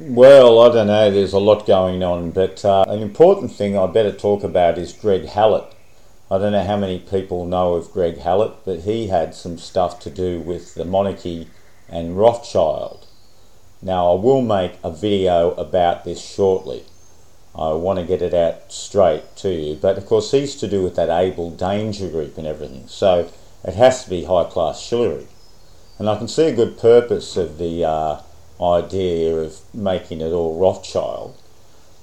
Well, I don't know, there's a lot going on, but an important thing I better talk about is Greg Hallett. I don't know how many people know of Greg Hallett, but he had some stuff to do with the monarchy and Rothschild. Now, I will make a video about this shortly. I want to get it out straight to you, but of course he's to do with that Able Danger Group and everything, so it has to be high-class shillery. And I can see a good purpose of the idea of making it all Rothschild.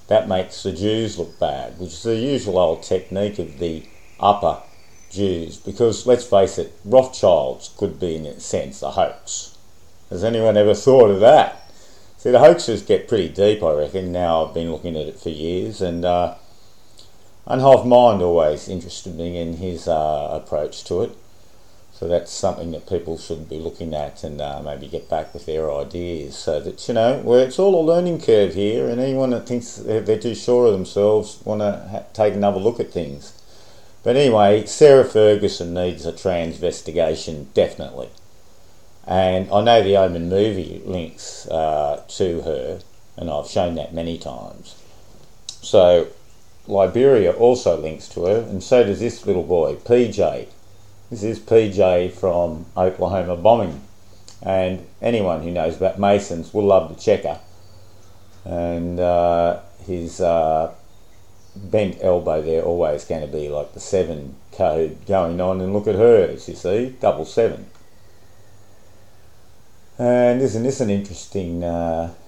That makes the Jews look bad, which is the usual old technique of the upper Jews, because let's face it, Rothschilds could be in a sense a hoax. Has anyone ever thought of that? See, the hoaxes get pretty deep, I reckon. Now I've been looking at it for years, and Unhalf Mind always interested me in his approach to it. So that's something that people should be looking at and maybe get back with their ideas, so that, where it's all a learning curve here, and anyone that thinks they're too sure of themselves want to take another look at things. But anyway, Sarah Ferguson needs a transvestigation, definitely. And I know the Omen movie links to her, and I've shown that many times. So Liberia also links to her, and so does this little boy, PJ. This is PJ from Oklahoma bombing, and anyone who knows about Masons will love the checker, and his bent elbow there always going to be like the 7 code going on, and look at hers, you see, 777. And isn't this an interesting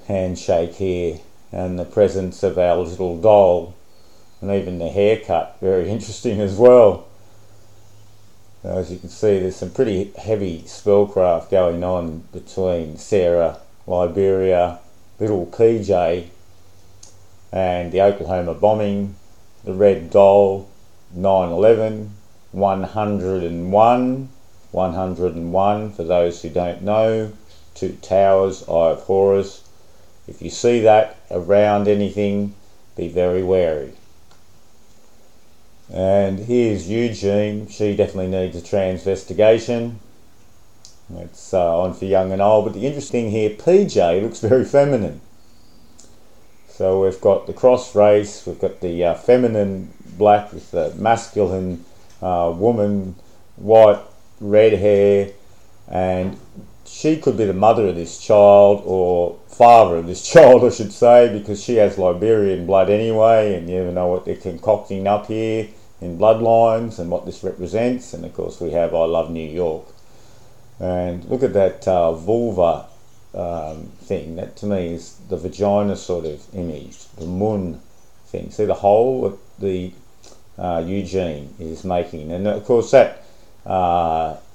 handshake here, and the presence of our little doll, and even the haircut, very interesting as well. As you can see, there's some pretty heavy spellcraft going on between Sarah, Liberia, little PJ, and the Oklahoma bombing, the red doll, 9/11, 101, 101 for those who don't know, 2 towers, Eye of Horus. If you see that around anything, be very wary. And here's Eugene. She definitely needs a transvestigation. It's on for young and old. But the interesting here, PJ looks very feminine. So we've got the cross race, we've got the feminine black with the masculine woman, white, red hair, and she could be the mother of this child, or father of this child I should say, because she has Liberian blood anyway, and you never know what they're concocting up here in bloodlines and what this represents. And of course we have I Love New York. And look at that vulva thing. That to me is the vagina sort of image, the mun thing. See the hole that the Eugene is making, and of course that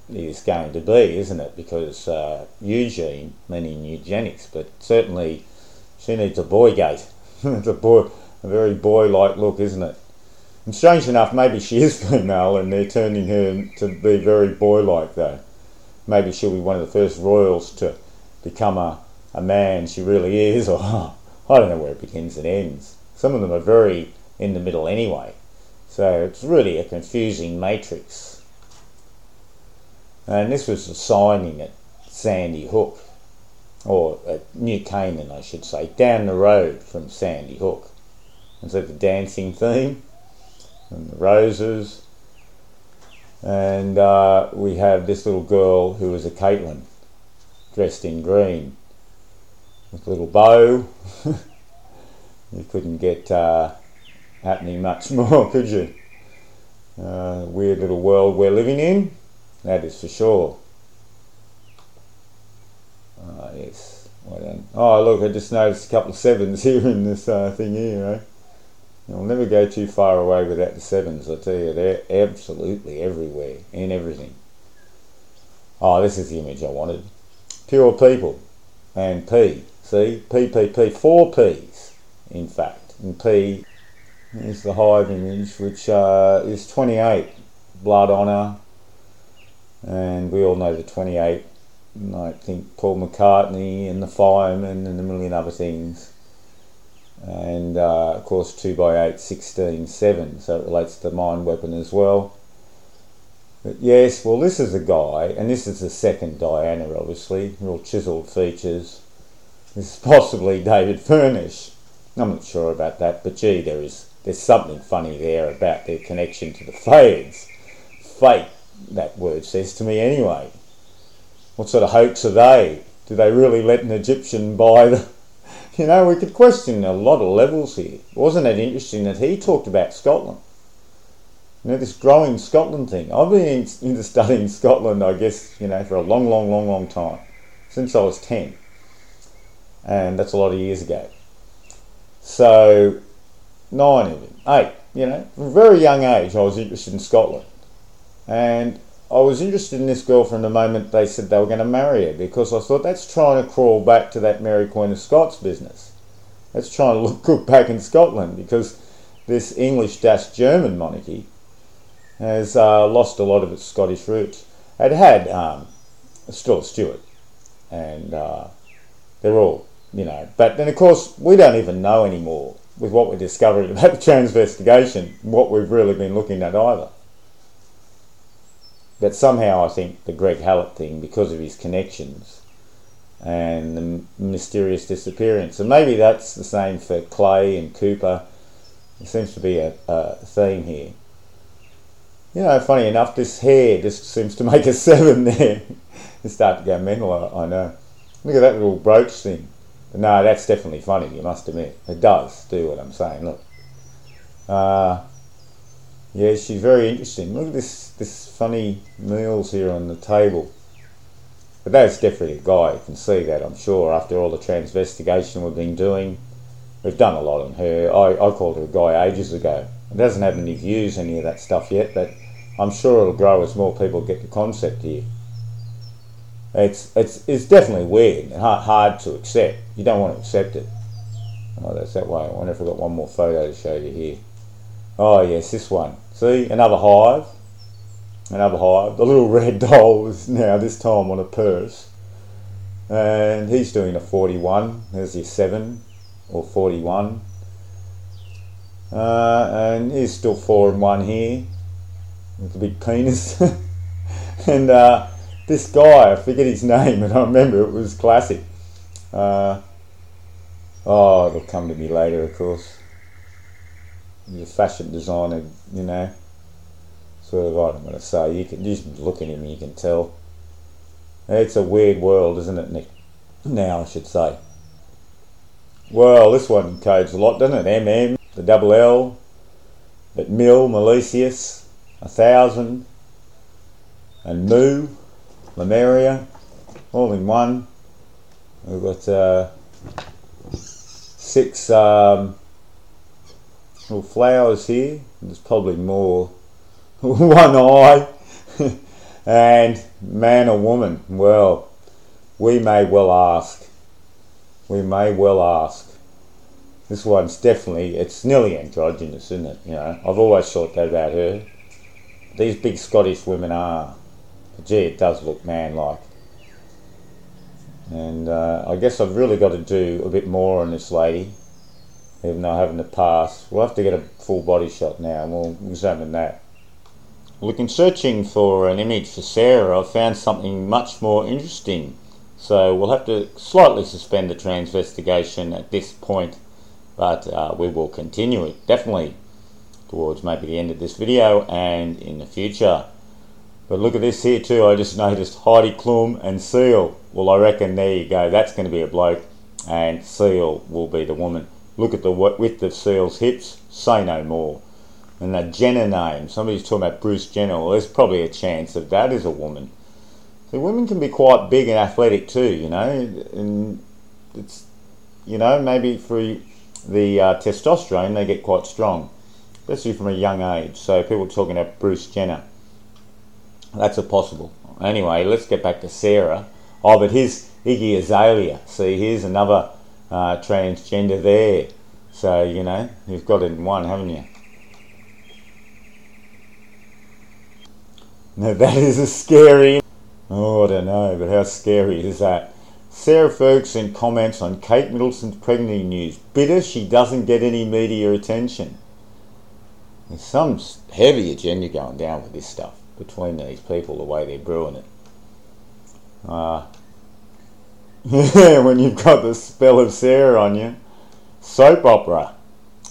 is going to be, isn't it? Because Eugene, meaning eugenics, but certainly she needs a boy gate. It's a very boy-like look, isn't it? And strange enough, maybe she is female and they're turning her to be very boy-like though. Maybe she'll be one of the first royals to become a man she really is, or I don't know where it begins and ends. Some of them are very in the middle anyway. So it's really a confusing matrix. And this was the signing at Sandy Hook, or at New Canaan I should say, down the road from Sandy Hook. And so the dancing theme, and the roses, and we have this little girl who is a Caitlin, dressed in green, with a little bow. You couldn't get happening much more, could you? Weird little world we're living in, that is for sure. Yes, well done. Oh look, I just noticed a couple of 7s here in this thing here, eh? You'll never go too far away without the 7s, I tell you. They're absolutely everywhere, in everything. Oh, this is the image I wanted. Pure people. And P. See? P. 4 Ps, in fact. And P is the hive image, which is 28. Blood honour. And we all know the 28. And I think Paul McCartney and the Firemen and a million other things. And of course 2x8, 16, 7, so it relates to the mind weapon as well. But yes, well this is a guy, and this is the second Diana obviously, real chiselled features, is possibly David Furnish. I'm not sure about that, but gee, there's something funny there about their connection to the Fades. Fate, that word says to me anyway. What sort of hoax are they? Do they really let an Egyptian buy the... You know, we could question a lot of levels here. Wasn't it interesting that he talked about Scotland? You know, this growing Scotland thing. I've been into studying Scotland, I guess, you know, for a long time. Since I was 10. And that's a lot of years ago. So, 9 even, 8, you know. From a very young age I was interested in Scotland. And I was interested in this girl from the moment they said they were going to marry her, because I thought that's trying to crawl back to that Mary Queen of Scots business. That's trying to look good back in Scotland, because this English-German monarchy has lost a lot of its Scottish roots. It had still a Stuart, and they're all, you know. But then, of course, we don't even know anymore, with what we're discovering about the transvestigation, what we've really been looking at either. But somehow I think the Greg Hallett thing, because of his connections and the mysterious disappearance, and maybe that's the same for Clay and Cooper. There seems to be a theme here. You know, funny enough, this hair just seems to make a 7 there. You start to go mental, I know. Look at that little brooch thing. But no, that's definitely funny, you must admit. It does do what I'm saying, look. Yeah, she's very interesting. Look at this funny meals here on the table. But that's definitely a guy. You can see that, I'm sure, after all the transvestigation we've been doing. We've done a lot on her. I called her a guy ages ago. It doesn't have any views, any of that stuff yet, but I'm sure it'll grow as more people get the concept here. It's definitely weird and hard to accept. You don't want to accept it. Oh, that's that way. I wonder if I've got one more photo to show you here. Oh yes, this one. See, another hive. Another hive. The little red doll is now this time on a purse. And he's doing a 41. There's your 7 or 41. And he's still 4 and 1 here. With a big penis. And this guy, I forget his name, and I remember it was classic. Oh, it'll come to me later, of course. He's a fashion designer, you know. Sort of, I don't want to say, you can just look at him and you can tell. It's a weird world, isn't it, Nick? Now, I should say. Well, this one encodes a lot, doesn't it? MM, the double L, but Mill, Malicious, 1000, and Moo, Lemuria, all in one. We've got 6 little flowers here. There's probably more. One eye. And man or woman? Well, we may well ask. We may well ask. This one's definitely, it's nearly androgynous, isn't it? You know, I've always thought that about her. These big Scottish women are. But gee, it does look man-like. And I guess I've really got to do a bit more on this lady, even though I haven't in the past. We'll have to get a full body shot now, and we'll examine that. Look, in searching for an image for Sarah, I've found something much more interesting. So we'll have to slightly suspend the transvestigation at this point, but we will continue it, definitely, towards maybe the end of this video and in the future. But look at this here too. I just noticed Heidi Klum and Seal. Well, I reckon there you go. That's going to be a bloke, and Seal will be the woman. Look at the width of Seal's hips. Say no more. And the Jenner name. Somebody's talking about Bruce Jenner. Well, there's probably a chance that that is a woman. So women can be quite big and athletic too, you know. And it's, you know, maybe for the testosterone they get quite strong, especially from a young age. So people talking about Bruce Jenner. That's a possible. Anyway, let's get back to Sarah. Oh, but here's Iggy Azalea. See, here's another transgender there. So, you know, you've got it in one, haven't you? Now that is a scary... Oh, I don't know, but how scary is that? Sarah Ferguson comments on Kate Middleton's pregnancy news. Bitter she doesn't get any media attention. There's some heavy agenda going down with this stuff between these people, the way they're brewing it. Yeah, when you've got the spell of Sarah on you. Soap opera.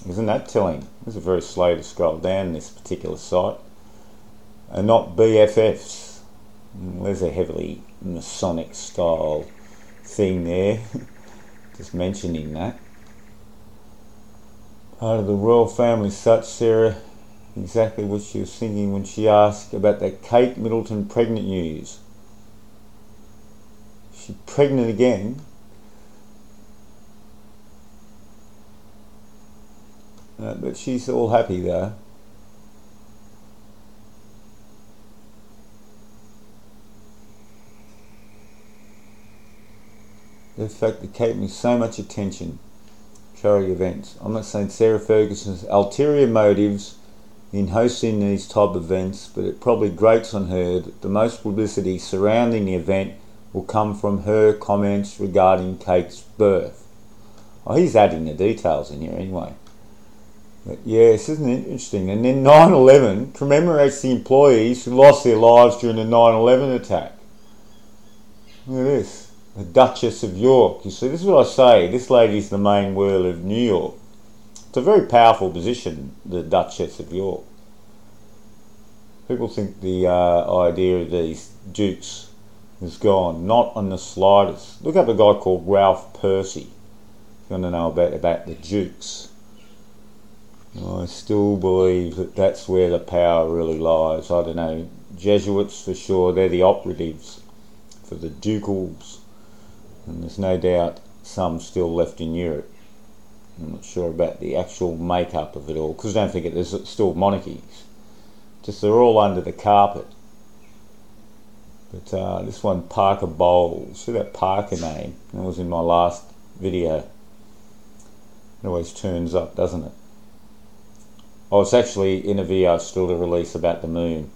Isn't that telling? This is very slow to scroll down this particular site. And not BFFs. There's a heavily Masonic style thing there. Just mentioning that. Part of the royal family, such Sarah, exactly what she was thinking when she asked about that Kate Middleton pregnant news. She's pregnant again. But she's all happy though. The fact that Kate makes so much attention, charity events. I'm not saying Sarah Ferguson's ulterior motives in hosting these type of events, but it probably grates on her that the most publicity surrounding the event will come from her comments regarding Kate's birth. Oh, he's adding the details in here anyway. But yes, isn't it interesting? And then 9/11 commemorates the employees who lost their lives during the 9/11 attack. Look at this. The Duchess of York. You see, this is what I say. This lady's the main wheel of New York. It's a very powerful position, the Duchess of York. People think the idea of these dukes is gone. Not on the slightest. Look up a guy called Ralph Percy. If you want to know about the dukes. I still believe that that's where the power really lies. I don't know. Jesuits for sure. They're the operatives for the ducals. And there's no doubt some still left in Europe. I'm not sure about the actual makeup of it all, because don't forget there's still monarchies. Just they're all under the carpet. But this one, Parker Bowles. See that Parker name? That was in my last video. It always turns up, doesn't it? Oh, it's actually in a video still to release about the moon.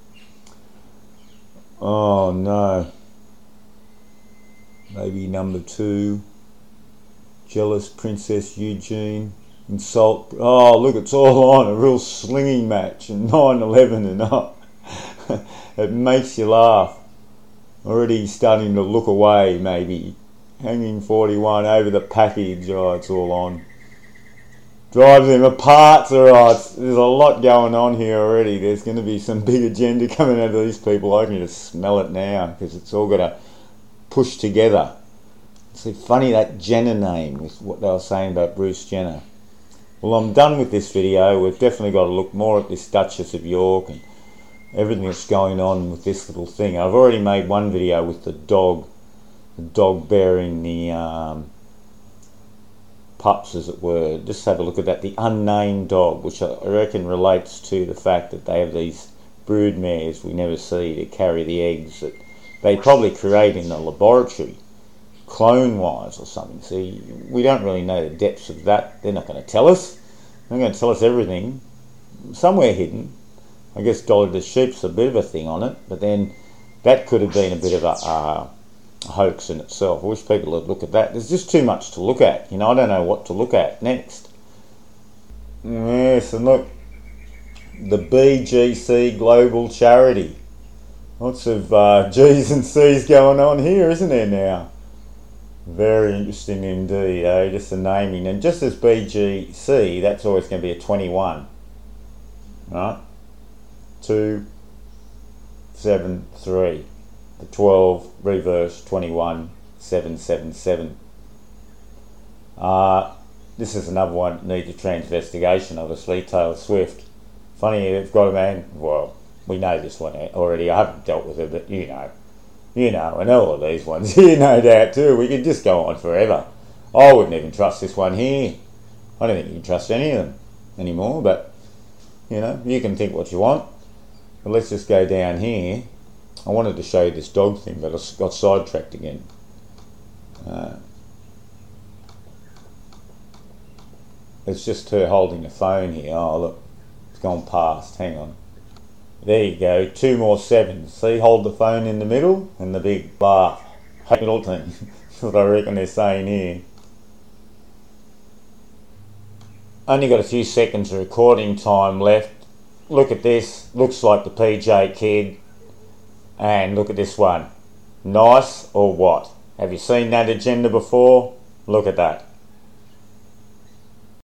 Oh no. Maybe number 2. Jealous Princess Eugene. Insult. Oh, look, it's all on. A real slinging match. And 9/11 and up. It makes you laugh. Already starting to look away, maybe. Hanging 41 over the package. Oh, it's all on. Drives them apart. Alright, there's a lot going on here already. There's going to be some big agenda coming out of these people. I can just smell it now, because it's all got to push together. It's funny that Jenner name with what they were saying about Bruce Jenner. Well, I'm done with this video. We've definitely got to look more at this Duchess of York and everything that's going on with this little thing. I've already made one video with the dog bearing the pups, as it were. Just have a look at that, the unnamed dog, which I reckon relates to the fact that they have these brood mares we never see to carry the eggs that they probably create in the laboratory, clone-wise or something. See, we don't really know the depths of that. They're not going to tell us. They're going to tell us everything. Somewhere hidden. I guess Dolly the Sheep's a bit of a thing on it, but then that could have been a bit of a hoax in itself. I wish people would look at that. There's just too much to look at. You know, I don't know what to look at next. Yes, and look, the BGC Global Charity. Lots of G's and C's going on here, isn't there now? Very interesting indeed, eh? Just the naming. And just as BGC, that's always going to be a 21. Right? 2, 7, 3. The 12, reverse, 21, 7, 7, 7. This is another one that needs a transvestigation, obviously. Taylor Swift. Funny, they've got a man, well, we know this one already. I haven't dealt with it, but you know, and all of these ones here, no doubt too. We could just go on forever. I wouldn't even trust this one here. I don't think you can trust any of them anymore, but, you know, you can think what you want. But let's just go down here. I wanted to show you this dog thing, but I got sidetracked again. It's just her holding the phone here. Oh, look, it's gone past. Hang on. There you go, 2 more 7s. See, hold the phone in the middle and the big bar. Middleton. That's what I reckon they're saying here. Only got a few seconds of recording time left. Look at this. Looks like the PJ Kid. And look at this one. Nice or what? Have you seen that agenda before? Look at that.